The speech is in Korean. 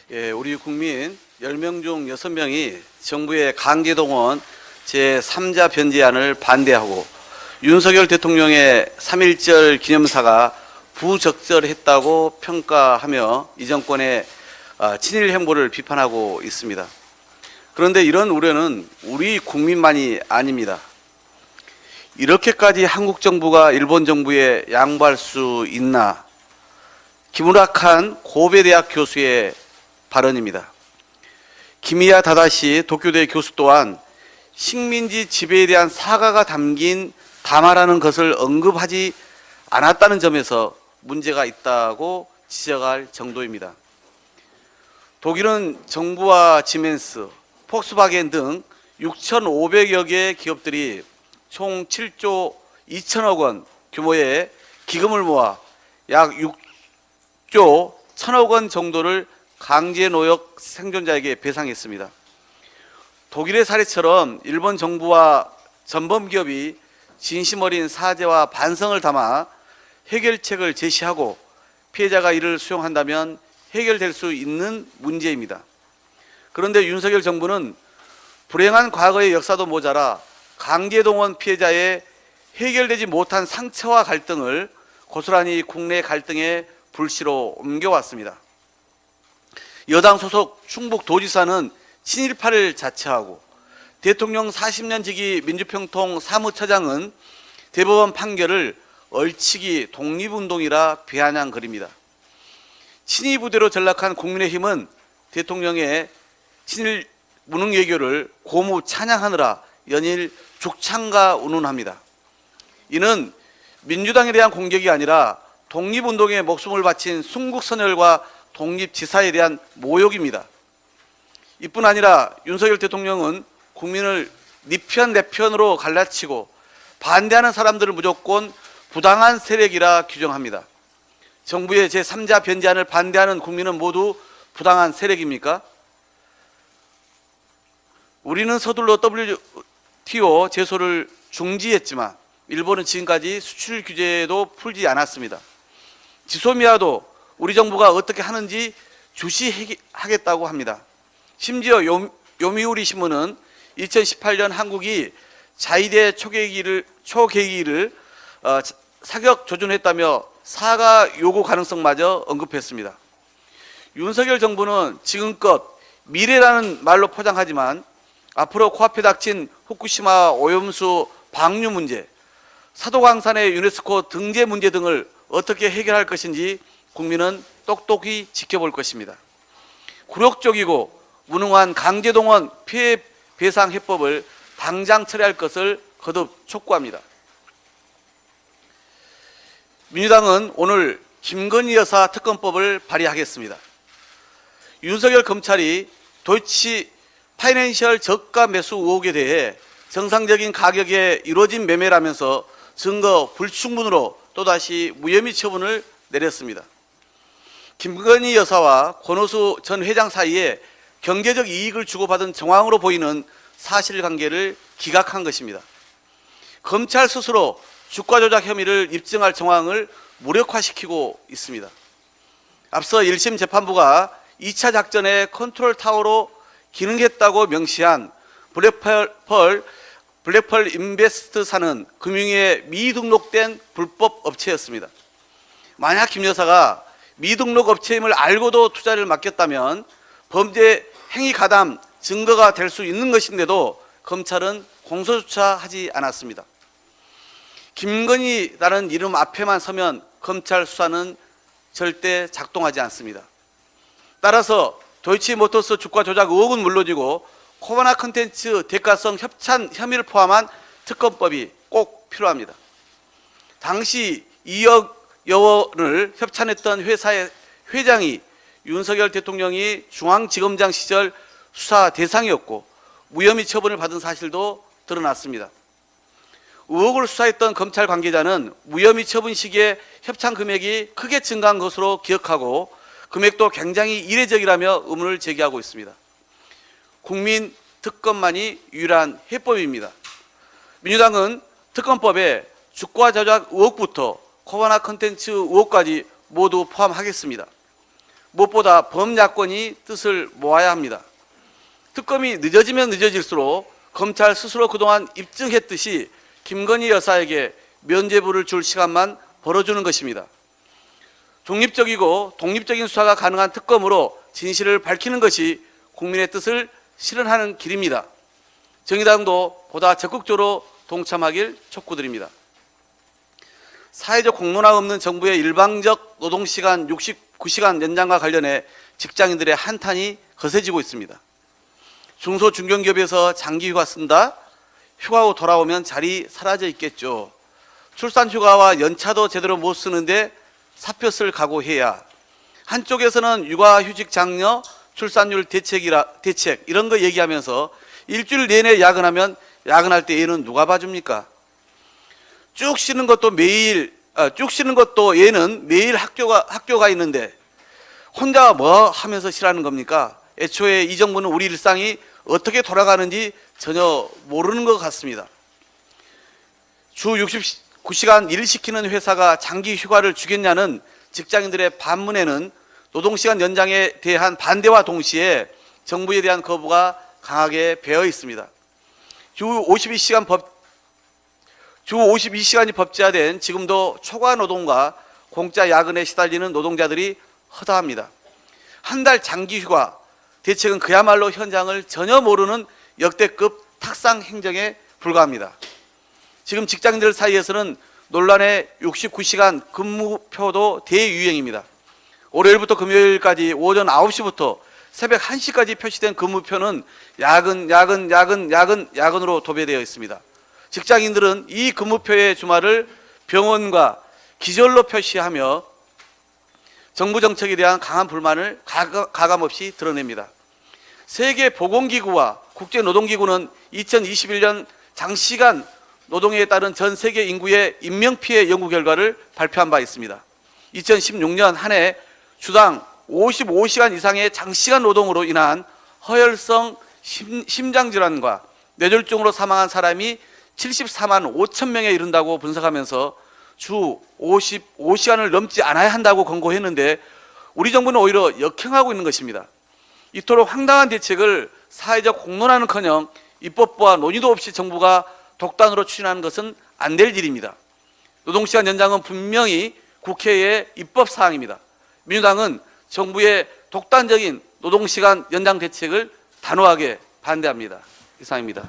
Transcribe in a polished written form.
우리 국민 10명 중 6명이 정부의 강제동원 제3자 변제안을 반대하고 윤석열 대통령의 3.1절 기념사가 부적절했다고 평가하며 이 정권의 친일 행보를 비판하고 있습니다. 그런데 이런 우려는 우리 국민만이 아닙니다. 이렇게까지 한국 정부가 일본 정부에 양보할 수 있나? 김우락한 고베대학 교수의 발언입니다. 기미야 다다시 도쿄대 교수 또한 식민지 지배에 대한 사과가 담긴 담화라는 것을 언급하지 않았다는 점에서 문제가 있다고 지적할 정도입니다. 독일은 정부와 지멘스, 폭스바겐 등 6,500여 개의 기업들이 총 7조 2천억 원 규모의 기금을 모아 약 6조 1천억 원 정도를 강제노역 생존자에게 배상했습니다. 독일의 사례처럼 일본 정부와 전범기업이 진심 어린 사죄와 반성을 담아 해결책을 제시하고 피해자가 이를 수용한다면 해결될 수 있는 문제입니다. 그런데 윤석열 정부는 불행한 과거의 역사도 모자라 강제동원 피해자의 해결되지 못한 상처와 갈등을 고스란히 국내 갈등의 불씨로 옮겨왔습니다. 여당 소속 충북도지사는 친일파를 자처하고 대통령 40년 지기 민주평통 사무처장은 대법원 판결을 얼치기 독립운동이라 비아냥거립니다. 친이 부대로 전락한 국민의힘은 대통령의 친일 무능외교를 고무 찬양하느라 연일 죽창가 운운합니다. 이는 민주당에 대한 공격이 아니라 독립운동에 목숨을 바친 순국선열과 독립지사에 대한 모욕입니다. 이뿐 아니라 윤석열 대통령은 국민을 네 편 내 편으로 갈라치고 반대하는 사람들을 무조건 부당한 세력이라 규정합니다. 정부의 제3자 변제안을 반대하는 국민은 모두 부당한 세력입니까? 우리는 서둘러 WTO 제소를 중지했지만 일본은 지금까지 수출 규제도 풀지 않았습니다. 지소미아도 우리 정부가 어떻게 하는지 주시하겠다고 합니다. 심지어 요미우리 신문은 2018년 한국이 자위대 초계기를 사격 조준했다며 사과 요구 가능성마저 언급했습니다. 윤석열 정부는 지금껏 미래라는 말로 포장하지만 앞으로 코앞에 닥친 후쿠시마 오염수 방류 문제, 사도광산의 유네스코 등재 문제 등을 어떻게 해결할 것인지 국민은 똑똑히 지켜볼 것입니다. 굴욕적이고 무능한 강제동원 피해 배상 해법을 당장 처리할 것을 거듭 촉구합니다. 민주당은 오늘 김건희 여사 특검법을 발의하겠습니다. 윤석열 검찰이 도이치 파이낸셜 저가 매수 의혹에 대해 정상적인 가격에 이루어진 매매라면서 증거 불충분으로 또다시 무혐의 처분을 내렸습니다. 김건희 여사와 권오수 전 회장 사이에 경제적 이익을 주고받은 정황으로 보이는 사실관계를 기각한 것입니다. 검찰 스스로 주가 조작 혐의를 입증할 정황을 무력화시키고 있습니다. 앞서 1심 재판부가 2차 작전의 컨트롤 타워로 기능했다고 명시한 블랙펄 인베스트사는 금융위에 미등록된 불법 업체였습니다. 만약 김 여사가 미등록 업체임을 알고도 투자를 맡겼다면 범죄 행위 가담 증거가 될 수 있는 것인데도 검찰은 공소조차 하지 않았습니다. 김건희라는 이름 앞에만 서면 검찰 수사는 절대 작동하지 않습니다. 따라서 도이치모터스 주가 조작 의혹은 물론이고 코바나 컨텐츠 대가성 협찬 혐의를 포함한 특검법이 꼭 필요합니다. 당시 2억 여원을 협찬했던 회사의 회장이 윤석열 대통령이 중앙지검장 시절 수사 대상이었고 무혐의 처분을 받은 사실도 드러났습니다. 의혹을 수사했던 검찰 관계자는 무혐의 처분 시기에 협찬 금액이 크게 증가한 것으로 기억하고 금액도 굉장히 이례적이라며 의문을 제기하고 있습니다. 국민 특검만이 유일한 해법입니다. 민주당은 특검법에 주가 조작 의혹부터 코바나 컨텐츠 의혹까지 모두 포함하겠습니다. 무엇보다 범야권이 뜻을 모아야 합니다. 특검이 늦어지면 늦어질수록 검찰 스스로 그동안 입증했듯이 김건희 여사에게 면죄부를 줄 시간만 벌어주는 것입니다. 중립적이고 독립적인 수사가 가능한 특검으로 진실을 밝히는 것이 국민의 뜻을 실현하는 길입니다. 정의당도 보다 적극적으로 동참하길 촉구드립니다. 사회적 공론화 없는 정부의 일방적 노동시간 69시간 연장과 관련해 직장인들의 한탄이 거세지고 있습니다. 중소 중견기업에서 장기휴가 쓴다? 휴가 후 돌아오면 자리 사라져 있겠죠. 출산휴가와 연차도 제대로 못 쓰는데 사표 쓸 각오해야. 한쪽에서는 육아휴직 장려, 출산율 대책 이런 거 얘기하면서 일주일 내내 야근하면 야근할 때 얘는 누가 봐줍니까? 쭉 쉬는 것도 얘는 매일 학교가 있는데 혼자 뭐 하면서 쉬라는 겁니까? 애초에 이 정부는 우리 일상이 어떻게 돌아가는지 전혀 모르는 것 같습니다. 주 69시간 일 시키는 회사가 장기 휴가를 주겠냐는 직장인들의 반문에는 노동시간 연장에 대한 반대와 동시에 정부에 대한 거부가 강하게 배어 있습니다. 주 52시간이 법제화된 지금도 초과 노동과 공짜 야근에 시달리는 노동자들이 허다합니다. 한 달 장기 휴가 대책은 그야말로 현장을 전혀 모르는 역대급 탁상 행정에 불과합니다. 지금 직장인들 사이에서는 논란의 69시간 근무표도 대유행입니다. 월요일부터 금요일까지 오전 9시부터 새벽 1시까지 표시된 근무표는 야근으로 도배되어 있습니다. 직장인들은 이 근무표의 주말을 병원과 기절로 표시하며 정부 정책에 대한 강한 불만을 가감없이 드러냅니다. 세계보건기구와 국제노동기구는 2021년 장시간 노동에 따른 전 세계 인구의 인명피해 연구 결과를 발표한 바 있습니다. 2016년 한 해 주당 55시간 이상의 장시간 노동으로 인한 허혈성 심장질환과 뇌졸중으로 사망한 사람이 74만 5천 명에 이른다고 분석하면서 주 55시간을 넘지 않아야 한다고 권고했는데 우리 정부는 오히려 역행하고 있는 것입니다. 이토록 황당한 대책을 사회적 공론화는커녕 입법부와 논의도 없이 정부가 독단으로 추진하는 것은 안 될 일입니다. 노동시간 연장은 분명히 국회의 입법사항입니다. 민주당은 정부의 독단적인 노동시간 연장 대책을 단호하게 반대합니다. 이상입니다.